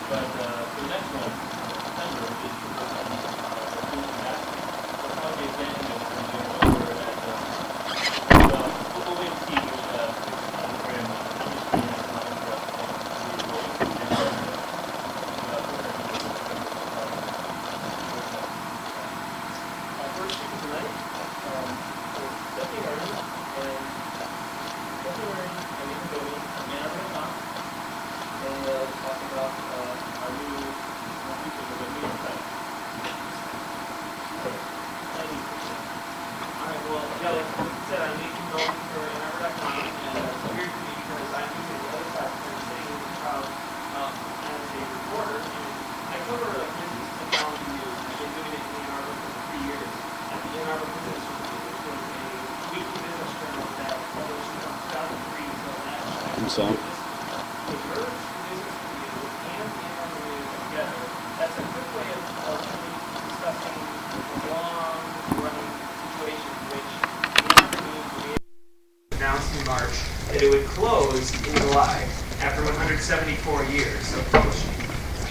But the next one, September, is that. That's how the advantage is for being over at we'll wait and see which program industry is coming for us. First speaker tonight is Stephanie Martin and even Bomey from Arbor.com, and talk about our new features of the Meetup site. Alright, well, yeah, like I said, I'm Nathan Bomey for Arbor.com, and so here to me because I'm using the other side for sitting with the crowd as a reporter. And I cover business technology news. I've been doing it in Ann Arbor for 3 years at the Ann Arbor Business Review, which was a weekly business journal that published from 2003 until last year. I'm sorry. We merged the Business Review and the Ann Arbor News together. That's a quick way of discussing the long-running situation in which the Ann Arbor News announced in March that it would close in July after 174 years of publishing.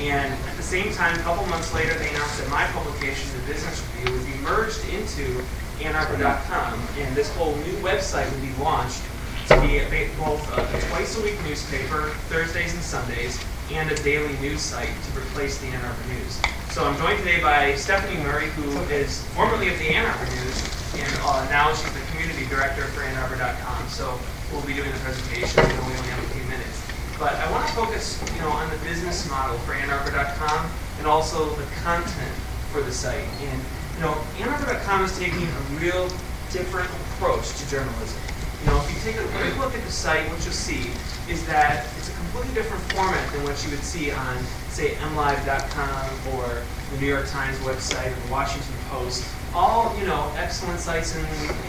And at the same time, a couple months later, they announced that my publication, the Business Review, would be merged into Arbor.com, and this whole new website would be launched to be both a twice-a-week newspaper, Thursdays and Sundays, and a daily news site to replace the Ann Arbor News. So I'm joined today by Stephanie Murray, who is formerly of the Ann Arbor News, and now she's the community director for Arbor.com. So we'll be doing the presentation. I know we only have a few minutes. But I want to focus, on the business model for Arbor.com and also the content for the site. And Arbor.com is taking a real different approach to journalism. If you take a quick look at the site, what you'll see is that it's a completely different format than what you would see on, say, mlive.com or the New York Times website or the Washington Post. All, excellent sites in,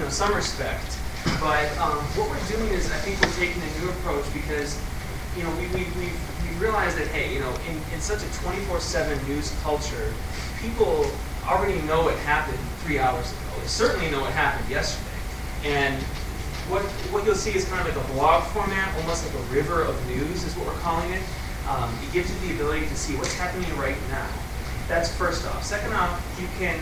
some respect. But what we're doing is, I think we're taking a new approach because we realize that, hey, in such a 24/7 news culture, people already know what happened 3 hours ago. They certainly know what happened yesterday. And what you'll see is kind of like a blog format, almost like a river of news is what we're calling it. It gives you the ability to see what's happening right now. That's first off. Second off, you can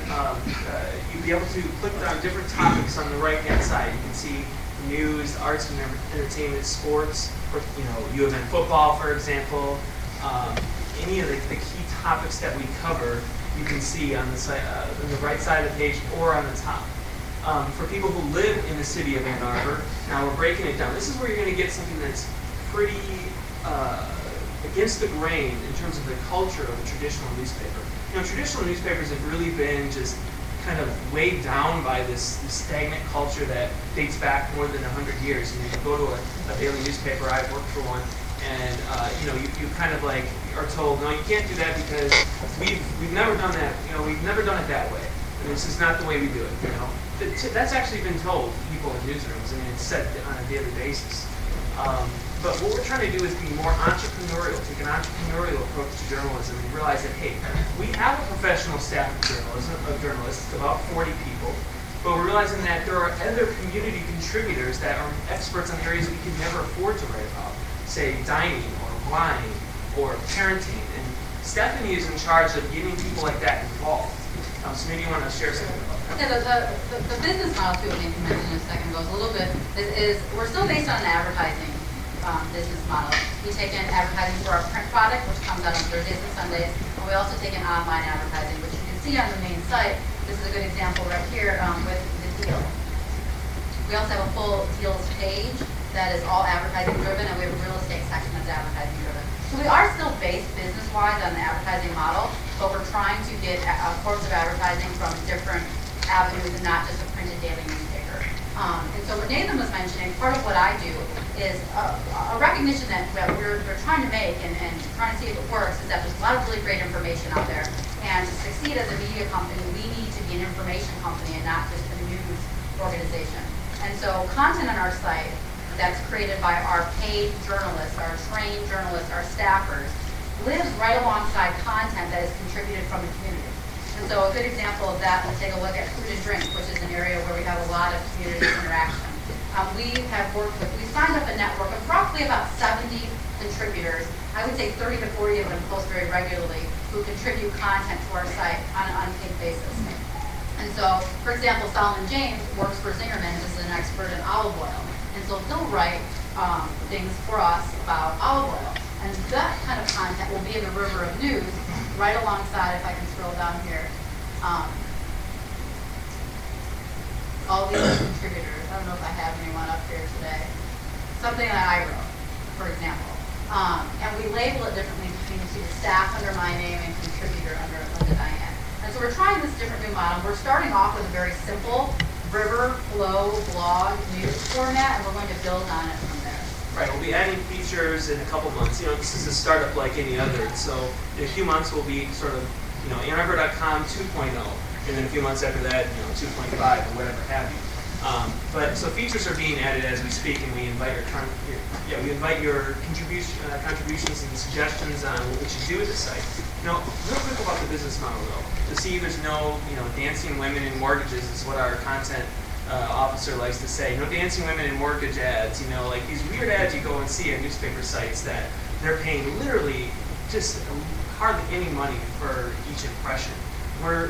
you'll be able to click on different topics on the right-hand side. You can see news, arts and entertainment, sports, or U of M football, for example. Any of the key topics that we cover, you can see on the side, on the right side of the page or on the top. For people who live in the city of Ann Arbor, now we're breaking it down. This is where you're going to get something that's pretty against the grain in terms of the culture of a traditional newspaper. Traditional newspapers have really been just kind of weighed down by this stagnant culture that dates back more than 100 years. You go to a daily newspaper, I've worked for one, and you kind of like are told, no, you can't do that because we've never done that. We've never done it that way. And this is not the way we do it. That's actually been told to people in newsrooms. I mean, it's said on a daily basis. But what we're trying to do is be more entrepreneurial, take an entrepreneurial approach to journalism and realize that, hey, we have a professional staff of journalists, about 40 people, but we're realizing that there are other community contributors that are experts on areas we can never afford to write about, say dining or wine or parenting. And Stephanie is in charge of getting people like that involved. So maybe you want to share something about that. Yeah, the business model, too, Nathan mentioned in a second, goes a little bit, is we're still based on an advertising business model. We take in advertising for our print product, which comes out on Thursdays and Sundays, and we also take in online advertising, which you can see on the main site. This is a good example right here with the deal. We also have a full deals page that is all advertising driven, and we have a real estate section that's advertising driven. So we are still based business-wise on the advertising model, but we're trying to get a course of advertising from different avenues and not just a printed daily newspaper. And so what Nathan was mentioning, part of what I do is a recognition that we're trying to make and trying to see if it works is that there's a lot of really great information out there. And to succeed as a media company, we need to be an information company and not just a news organization. And so content on our site that's created by our paid journalists, our trained journalists, our staffers, lives right alongside content that is contributed from the community. And so a good example of that, let's take a look at food and drink, which is an area where we have a lot of community interaction. We signed up a network of roughly about 70 contributors I would say 30 to 40 of them post very regularly who contribute content to our site on an unpaid basis. And so, for example, Solomon James works for Zingerman's as an expert in olive oil. And so he'll write things for us about olive oil. And that kind of content will be in the river of news right alongside, if I can scroll down here, all these contributors. I don't know if I have anyone up here today. Something that I wrote, for example. And we label it differently between the two, staff under my name and contributor under Diane. And so we're trying this different new model. We're starting off with a very simple river flow blog news format, and we're going to build on it from there. Right, we'll be adding features in a couple months. This is a startup like any other. So in a few months we'll be sort of, AnnArbor.com 2.0, and then a few months after that, 2.5 or whatever have you. But so features are being added as we speak, and we invite your contributions and suggestions on what we should do with the site. Real quick about the business model though. To see there's no, dancing women in mortgages is what our content officer likes to say. No dancing women in mortgage ads. Like these weird ads you go and see at newspaper sites that they're paying literally just hardly any money for each impression. We're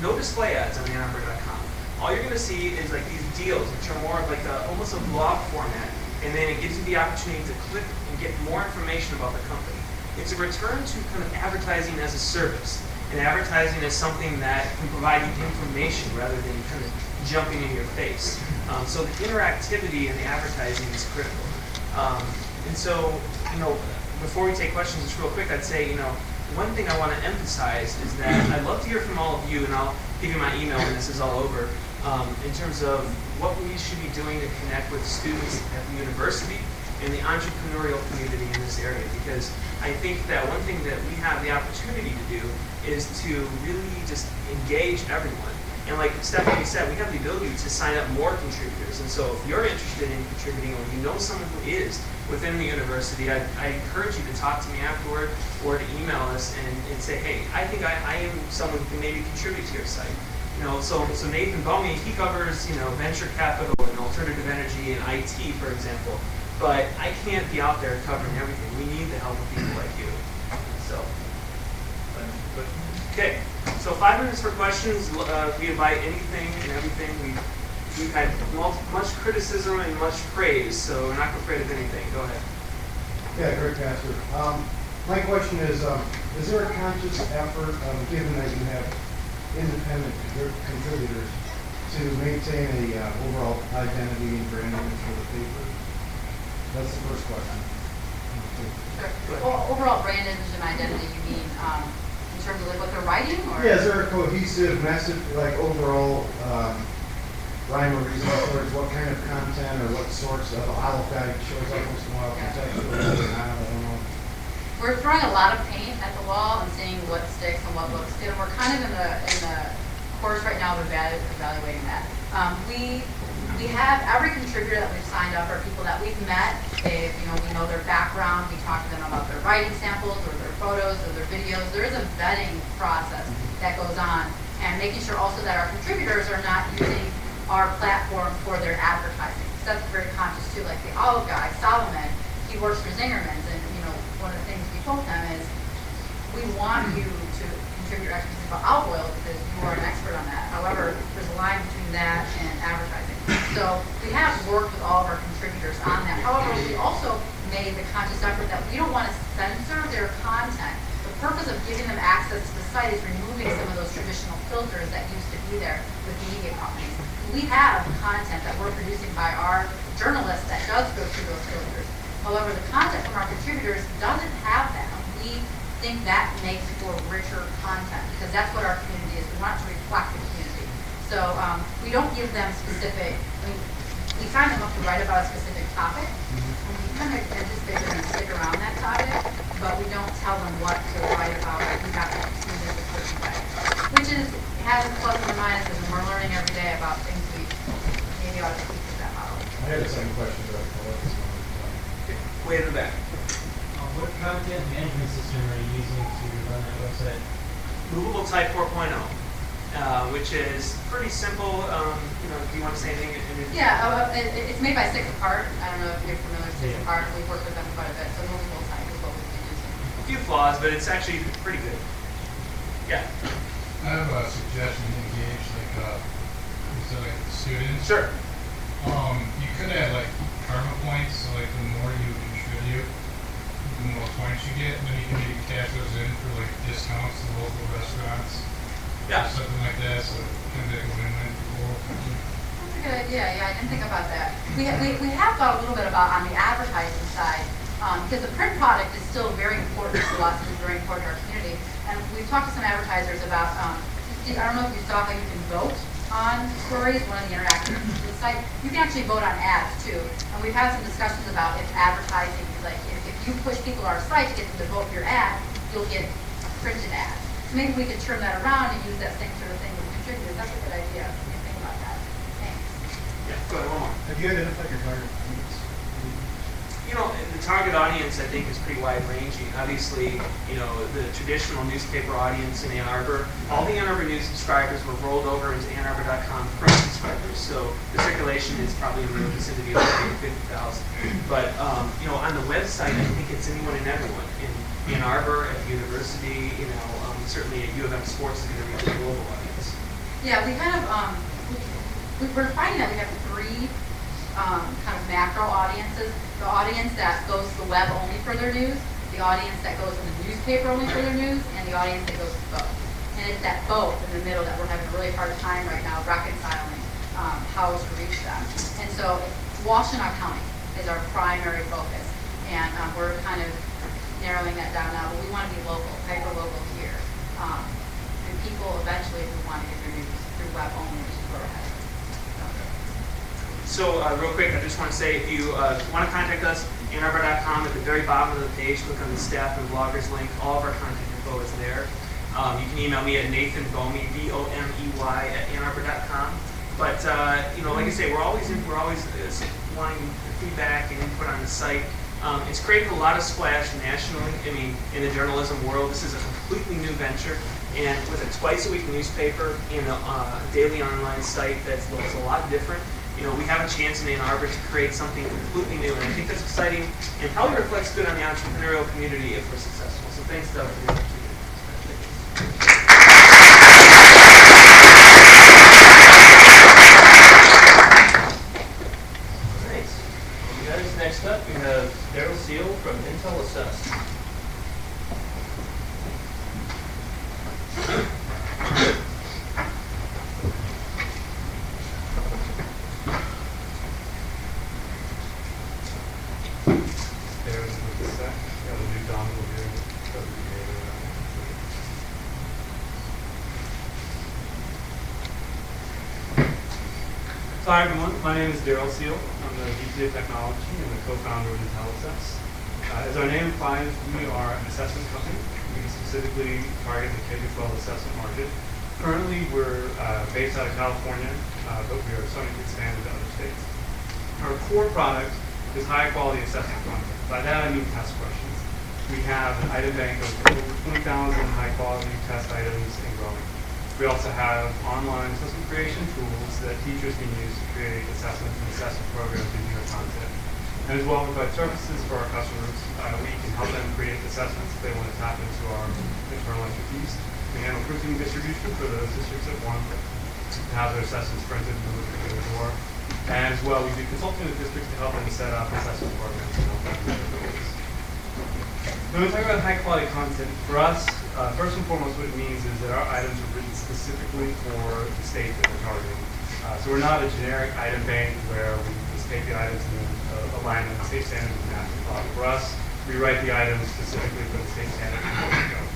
no display ads on AnnArbor.com. All you're going to see is like these deals, which are more of like almost a blog format, and then it gives you the opportunity to click and get more information about the company. It's a return to kind of advertising as a service, and advertising is something that can provide you information rather than kind of jumping in your face. So the interactivity in the advertising is critical. And so, before we take questions, just real quick, I'd say, one thing I want to emphasize is that I'd love to hear from all of you, and I'll give you my email when this is all over, in terms of what we should be doing to connect with students at the university and the entrepreneurial community in this area. Because I think that one thing that we have the opportunity to do is to really just engage everyone. And like Stephanie said, we have the ability to sign up more contributors. And so if you're interested in contributing, or you know someone who is within the university, I encourage you to talk to me afterward or to email us and say, hey, I think I am someone who can maybe contribute to your site. So Nathan Bomey, he covers, venture capital and alternative energy and IT, for example. But I can't be out there covering everything. We need the help of people like you. So, okay. So 5 minutes for questions. We invite anything and everything. We've had much criticism and much praise, so we're not afraid of anything. Go ahead. Yeah, great, Pastor. My question is there a conscious effort, given that you have independent contributors, to maintain a overall identity and brand image for the paper? That's the first question. Sure. Well, overall brand image and identity, you mean in terms of like what they're writing? Or? Yeah, is there a cohesive message, like overall rhyme or reason towards what kind of content or what sorts of olive guy shows up once in a while, contextual, I don't know. We're throwing a lot of paint at the wall and seeing what sticks and what looks good. And we're kind of in the course right now of evaluating that. We have every contributor that we've signed up are people that we've met. We know their background. We talk to them about their writing samples or their photos or their videos. There is a vetting process that goes on, and making sure also that our contributors are not using our platform for their advertising. So that's very conscious too. Like the olive guy, Solomon, he works for Zingerman's, and one of the things we told them is we want you to contribute your expertise about olive oil because you are an expert on that. However, there's a line between that and advertising. So we have worked with all of our contributors on that. However, we also made the conscious effort that we don't want to censor their content. The purpose of giving them access to the site is removing some of those traditional filters that used to be there with media companies. We have content that we're producing by our journalists that does go through those filters. However, the content from our contributors doesn't have that. We think that makes for richer content because that's what our community is. We want it to reflect the community. So we don't give them specific, we sign them up to write about a specific topic, and we kind of anticipate they're going to stick around that topic, but we don't tell them what to write about. We have to do this a certain way, which has its plus and minuses, and we're learning every day about things we maybe ought to tweak with that model. I had the same question, but I'll let this one. Way in the back. What content management system are you using to run that website? Movable Type 4.0, which is pretty simple. Do you want to say anything? Yeah, it's made by 6 Apart. I don't know if you're familiar with 6 Apart. We've worked with them quite a bit. So Movable Type is what we've been using. few flaws, but it's actually pretty good. Yeah. I have a suggestion to engage like students. Sure. You could add like karma points, so like the more you contribute, the more points you get, and then you can maybe cash those in for like discounts to local restaurants. Yeah. Or something like that, so it can be a win-win for both. That's a good idea. Yeah, I didn't think about that. We have thought a little bit about on the advertising side, because the print product is still very important to us and very important to our community. And we've talked to some advertisers about, I don't know if you saw how you can vote on stories, one of the interactive site. You can actually vote on ads too. And we've had some discussions about if advertising is like, if you push people to our site to get them to vote for your ad, you'll get printed ads. So maybe we could turn that around and use that same sort of thing with contributors. That's a good idea. We can think about that. Thanks. Yeah, go ahead, one more. Have you identified your target audience? You know, the target audience, I think, is pretty wide-ranging. Obviously, you know, the traditional newspaper audience in Ann Arbor, all the Ann Arbor News subscribers were rolled over into AnnArbor.com print subscribers, so the circulation is probably in the vicinity of 50,000. But, you know, on the website, I think it's anyone and everyone. In Ann Arbor, at the university, you know, certainly at U of M Sports is going to reach a global audience. Yeah, we kind of, we're finding that we have three kind of macro audiences. The audience that goes to the web only for their news, the audience that goes to the newspaper only for their news, and the audience that goes to both. And it's that both in the middle that we're having a really hard time right now reconciling how to reach them. And so Washtenaw County is our primary focus. And we're kind of narrowing that down now, but we want to be local, hyper-local here. And people eventually who want to get their news through web only, which is where we're headed. So real quick, I just want to say, if you want to contact us, AnnArbor.com, at the very bottom of the page, click on the staff and bloggers link. All of our contact info is there. You can email me at Nathan Bomey, B-O-M-E-Y, at AnnArbor.com. But you know, like I say, we're always wanting feedback and input on the site. It's created a lot of splash nationally. I mean, in the journalism world, this is a completely new venture. And with a twice-a-week newspaper and a daily online site that's a lot different, you know, we have a chance in Ann Arbor to create something completely new. And I think that's exciting and probably reflects good on the entrepreneurial community if we're successful. So thanks, Doug, for the opportunity. Thanks. You guys, next up, we have Deryl Seale from Intel Assess. Hi everyone, my name is Deryl Seale. I'm the VP of Technology and the co-founder of IntelliSense. As our name implies, we are an assessment company. We specifically target the K-12 assessment market. Currently, we're based out of California, but we are starting to expand into other states. Our core product is high-quality assessment content. By that I mean test questions. We have an item bank of over 20,000 high-quality test items and growing. We also have online assessment creation tools that teachers can use to create assessments and assessment programs using our content. And as well, we provide services for our customers. We can help them create assessments if they want to tap into our internal expertise. We handle printing and distribution for those districts that want to have their assessments printed and delivered to their door. And as well, we do consulting with districts to help them set up assessment programs and help them with their goals. When we talk about high quality content, for us, first and foremost, what it means is that our items are written specifically for the state that we're targeting. So we're not a generic item bank where we just take the items and align them to state standards and national law. For us, we write the items specifically for the state standards and national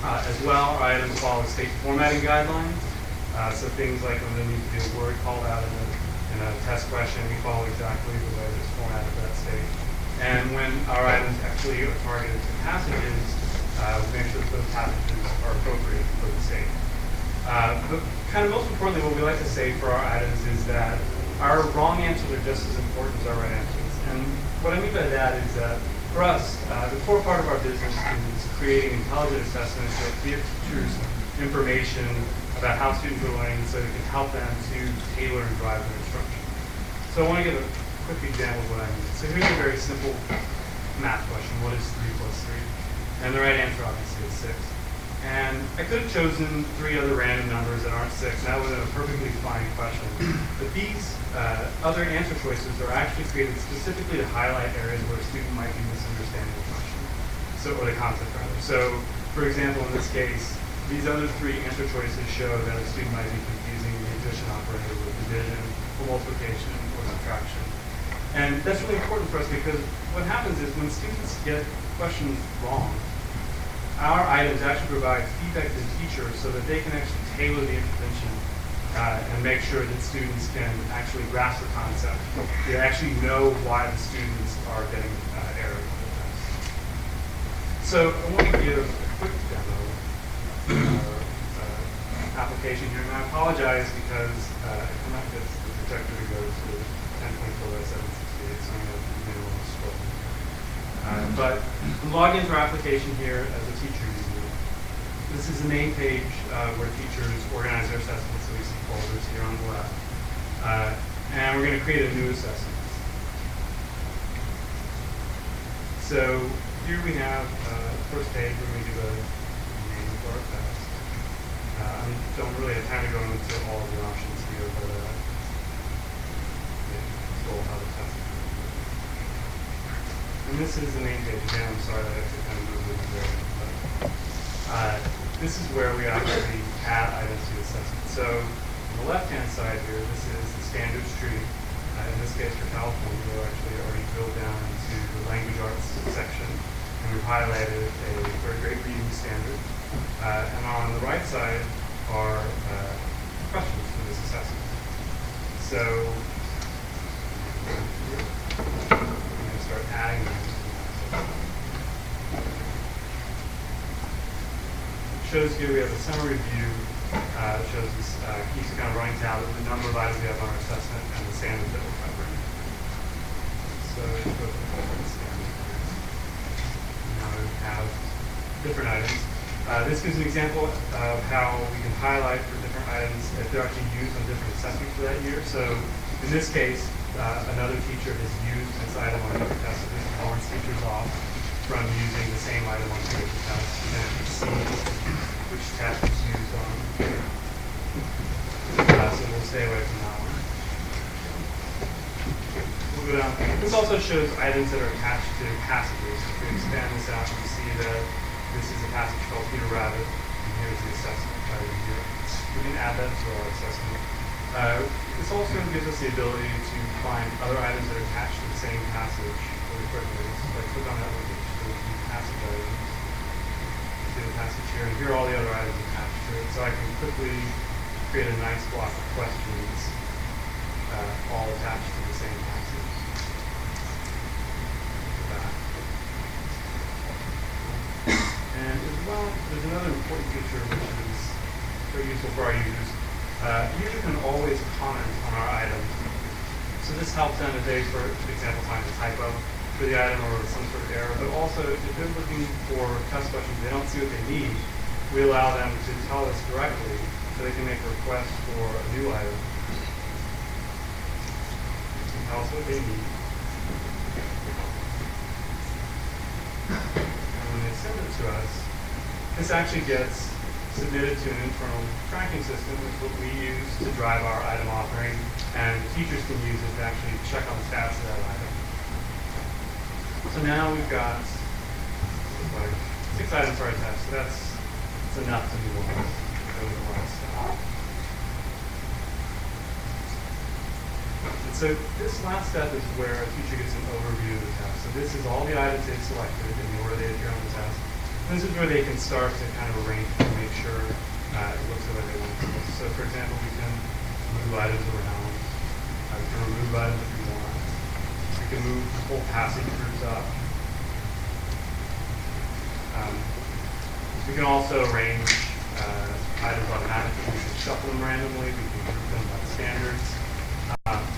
law. As well, our items follow state formatting guidelines. So things like when there needs to be a word called out in a test question, we follow exactly the way it's formatted for that state. And when our items actually are targeted to passages, we make sure that those passages are appropriate for the state. But kind of most importantly, what we like to say for our items is that our wrong answers are just as important as our right answers. And what I mean by that is that for us, the core part of our business is creating intelligent assessments that give teachers information about how students are learning so they can help them to tailor and drive their instruction. So I want to give a quick example of what I mean. So here's a very simple math question. What is 3 plus 3? And the right answer obviously is 6. And I could have chosen 3 other random numbers that aren't 6, and that would have been a perfectly fine question. But these other answer choices are actually created specifically to highlight areas where a student might be misunderstanding the question, or the concept rather. So, for example, in this case, these other 3 answer choices show that a student might be confusing the addition operator with division, or multiplication, or subtraction. And that's really important for us because what happens is when students get questions wrong, our items actually provide feedback to the teacher so that they can actually tailor the intervention and make sure that students can actually grasp the concept. They actually know why the students are getting errors on the test. So I want to give a quick demo application here, and I apologize because I cannot get the projector to go to 1024 by 768, so I'm going to do a scroll. But log into our application here as a teacher user. This is the main page where teachers organize their assessments, so we see folders here on the left. And we're going to create a new assessment. So here we have the first page where we do a name for our test. I don't really have time to go into all of the options here, but scroll how the test is. And this is the main page. Again, I'm sorry that I have to kind of move it there. But, this is where we actually add items to the assessment. So on the left-hand side here, this is the standards tree. In this case for California, we're actually already drilled down into the language arts section. And we've highlighted a third grade reading standard. And on the right side are questions for this assessment. So start adding them. It shows here we have a summary view. It shows this keeps kind of running down the number of items we have on our assessment and the standards that we're covering. So go to the standards. Now we have different items. This gives an example of how we can highlight for different items if they're actually used on different assessments for that year. So in this case, another teacher has used this item on a different test, so this warns teachers off from using the same item on two different tests. And then you see which test is used on. So we'll stay away from that one. We'll go down. This also shows items that are attached to passages. If we expand this out, you see that this is a passage called Peter Rabbit, and here's the assessment item here. We can add that to our assessment. This also gives us the ability to find other items that are attached to the same passage really quickly. So if I click on that one, it shows the passage items. See the passage here, and here are all the other items attached to it. So I can quickly create a nice block of questions, all attached to the same passage. And as well, there's another important feature which is very useful for our users. User can always comment on our item. So this helps them if they, for example, find a typo for the item or some sort of error. But also, if they're looking for test questions, they don't see what they need, we allow them to tell us directly so they can make a request for a new item. And tell us what they need. And when they send it to us, this actually gets submitted to an internal tracking system, which is what we use to drive our item authoring, and teachers can use it to actually check on the status of that item. So now we've got like 6 items for our test, so that's enough to move on. And so this last step is where a teacher gets an overview of the test. So this is all the items they've selected in the order they appear on the test. This is where they can start to kind of arrange to make sure it looks the way they want it. So for example, we can move items around. We can remove items if we want. We can move the whole passage groups up. We can also arrange items automatically. We can shuffle them randomly. We can group them by standards.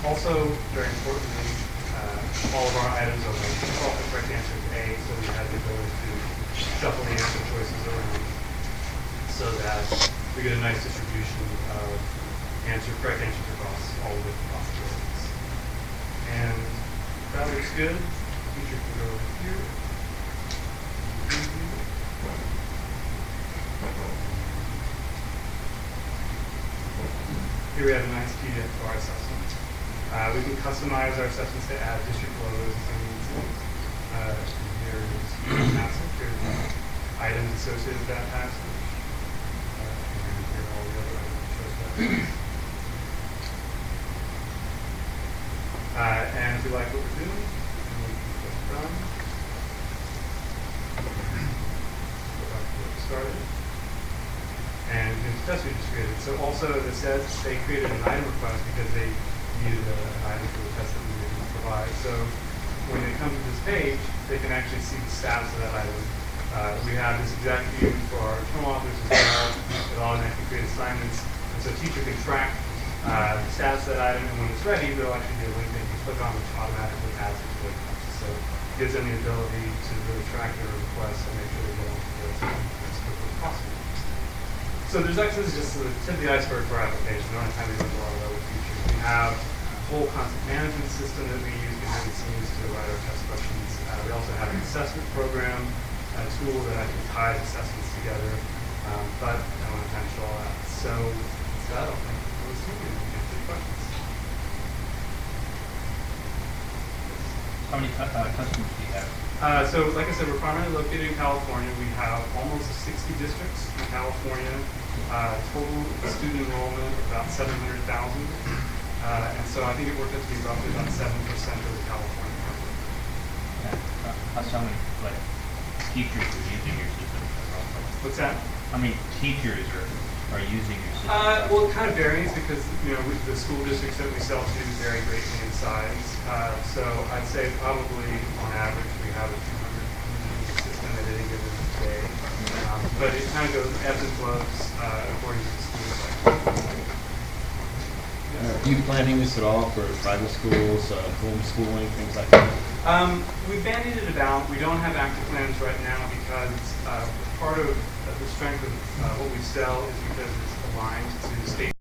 Also, very importantly, all of our items are like default the correct answer is A, so we have the ability to shuffle the answer choices around so that we get a nice distribution of correct answers across all of the possibilities. And that looks good. Teacher can go over here. here we have a nice PDF for our assessment. We can customize our assessments to add district logos if we need to. Here is passage. Here's the items associated with that passage. And here are all the other items that shows that. And if you like what we're doing, we can click done. Go back to where we started. And the test we just created. So also this says they created an item request because they needed an item for the test that we didn't provide. So when they come to this page, they can actually see the status of that item. We have this exact view for our term authors as well. It automatically creates assignments. And so a teacher can track the status of that item, and when it's ready, there'll actually be a link they can click on which automatically adds it to their course. So it gives them the ability to really track their requests and make sure they get on to those as quickly as possible. So there's actually just the tip of the iceberg for our application. The only time we go into a lot of other features. We have a whole content management system that we use behind the scenes to write our test questions. We also have an assessment program, a tool that actually ties assessments together. But I don't want to kind of show all that. So that's that. I'll thank you for listening and answer your questions. How many customers do you have? So like I said, we're primarily located in California. We have almost 60 districts in California. Total student enrollment about 700,000. And so I think it worked out to be roughly about 7% of the California market. How many teachers are using your system? What's that? How many teachers are using your system? Well, it kind of varies because the school districts that we sell to vary greatly in size. So I'd say probably on average we have a 200 system at any given day. But it kind of goes ebbs and flows according to the school cycle. Are you planning this at all for private schools, homeschooling, things like that? We bandied it about. We don't have active plans right now because part of the strength of what we sell is because it's aligned to state